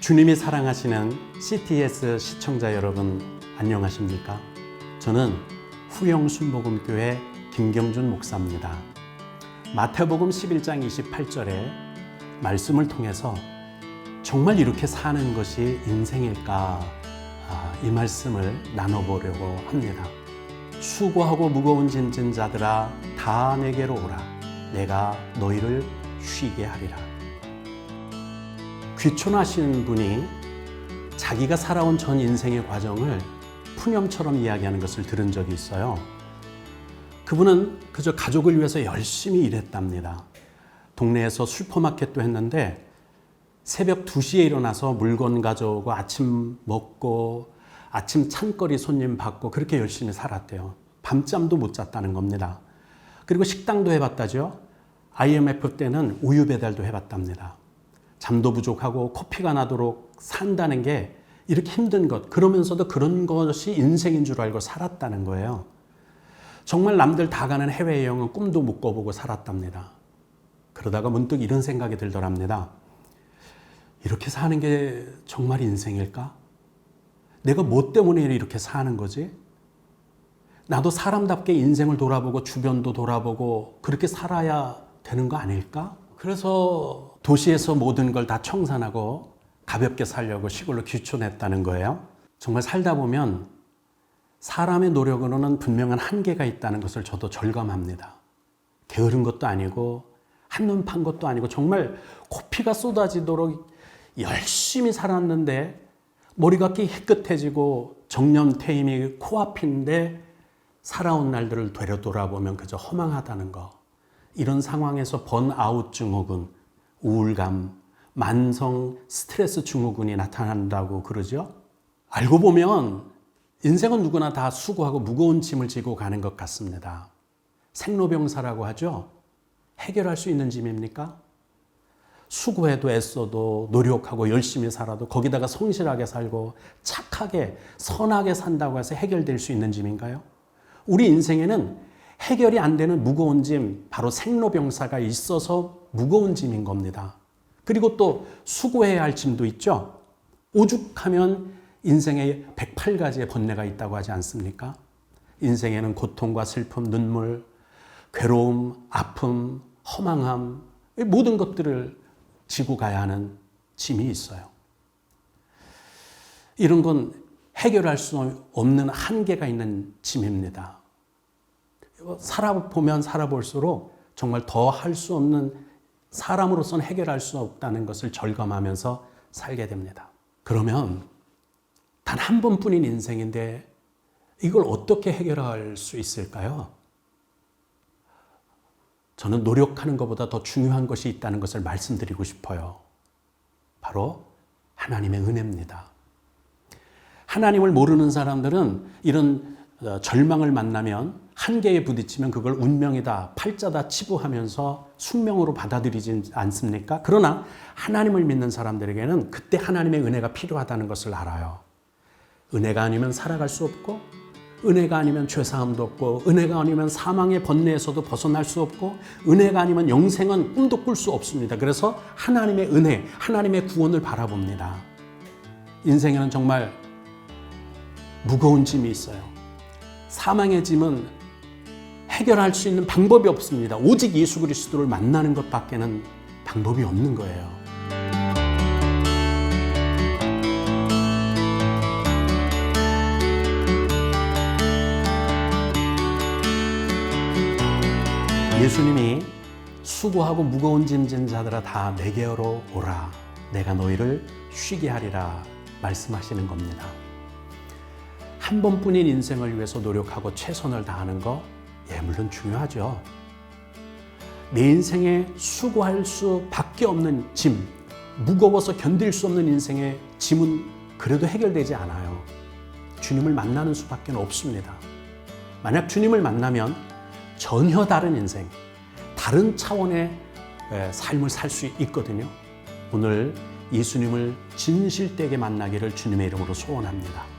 주님이 사랑하시는 CTS 시청자 여러분, 안녕하십니까? 저는 후영순복음교회 김경준 목사입니다. 마태복음 11장 28절에 말씀을 통해서 정말 이렇게 사는 것이 인생일까? 이 말씀을 나눠보려고 합니다. 수고하고 무거운 짐진 자들아 다 내게로 오라. 내가 너희를 쉬게 하리라. 귀촌하신 분이 자기가 살아온 전 인생의 과정을 푸념처럼 이야기하는 것을 들은 적이 있어요. 그분은 그저 가족을 위해서 열심히 일했답니다. 동네에서 슈퍼마켓도 했는데 새벽 2시에 일어나서 물건 가져오고 아침 먹고 아침 찬거리 손님 받고 그렇게 열심히 살았대요. 밤잠도 못 잤다는 겁니다. 그리고 식당도 해봤다죠. IMF 때는 우유 배달도 해봤답니다. 잠도 부족하고 코피가 나도록 산다는 게 이렇게 힘든 것, 그러면서도 그런 것이 인생인 줄 알고 살았다는 거예요. 정말 남들 다 가는 해외여행은 꿈도 못 꿔보고 살았답니다. 그러다가 문득 이런 생각이 들더랍니다. 이렇게 사는 게 정말 인생일까? 내가 뭐 때문에 이렇게 사는 거지? 나도 사람답게 인생을 돌아보고 주변도 돌아보고 그렇게 살아야 되는 거 아닐까? 그래서 도시에서 모든 걸 다 청산하고 가볍게 살려고 시골로 귀촌했다는 거예요. 정말 살다 보면 사람의 노력으로는 분명한 한계가 있다는 것을 저도 절감합니다. 게으른 것도 아니고 한눈 판 것도 아니고 정말 코피가 쏟아지도록 열심히 살았는데 머리가 깨끗해지고 정년퇴임이 코앞인데 살아온 날들을 되돌아보면 그저 허망하다는 거. 이런 상황에서 번아웃 증후군, 우울감, 만성 스트레스 증후군이 나타난다고 그러죠. 알고 보면 인생은 누구나 다 수고하고 무거운 짐을 지고 가는 것 같습니다. 생로병사라고 하죠. 해결할 수 있는 짐입니까? 수고해도 애써도 노력하고 열심히 살아도 거기다가 성실하게 살고 착하게 선하게 산다고 해서 해결될 수 있는 짐인가요? 우리 인생에는 해결이 안 되는 무거운 짐, 바로 생로병사가 있어서 무거운 짐인 겁니다. 그리고 또 수고해야 할 짐도 있죠. 오죽하면 인생에 108가지의 번뇌가 있다고 하지 않습니까? 인생에는 고통과 슬픔, 눈물, 괴로움, 아픔, 허망함, 모든 것들을 지고 가야 하는 짐이 있어요. 이런 건 해결할 수 없는 한계가 있는 짐입니다. 살아보면 살아볼수록 정말 더 할 수 없는, 사람으로서는 해결할 수 없다는 것을 절감하면서 살게 됩니다. 그러면 단 한 번뿐인 인생인데 이걸 어떻게 해결할 수 있을까요? 저는 노력하는 것보다 더 중요한 것이 있다는 것을 말씀드리고 싶어요. 바로 하나님의 은혜입니다. 하나님을 모르는 사람들은 이런 절망을 만나면 한계에 부딪히면 그걸 운명이다, 팔자다 치부하면서 숙명으로 받아들이지 않습니까? 그러나 하나님을 믿는 사람들에게는 그때 하나님의 은혜가 필요하다는 것을 알아요. 은혜가 아니면 살아갈 수 없고, 은혜가 아니면 죄사함도 없고, 은혜가 아니면 사망의 번뇌에서도 벗어날 수 없고, 은혜가 아니면 영생은 꿈도 꿀 수 없습니다. 그래서 하나님의 은혜, 하나님의 구원을 바라봅니다. 인생에는 정말 무거운 짐이 있어요. 사망의 짐은 해결할 수 있는 방법이 없습니다. 오직 예수 그리스도를 만나는 것밖에는 방법이 없는 거예요. 예수님이 수고하고 무거운 짐진 자들아 다 내게로 오라. 내가 너희를 쉬게 하리라 말씀하시는 겁니다. 한 번뿐인 인생을 위해서 노력하고 최선을 다하는 거, 물론 중요하죠. 내 인생에 수고할 수밖에 없는 짐, 무거워서 견딜 수 없는 인생의 짐은 그래도 해결되지 않아요. 주님을 만나는 수밖에 없습니다. 만약 주님을 만나면 전혀 다른 인생, 다른 차원의 삶을 살 수 있거든요. 오늘 예수님을 진실되게 만나기를 주님의 이름으로 소원합니다.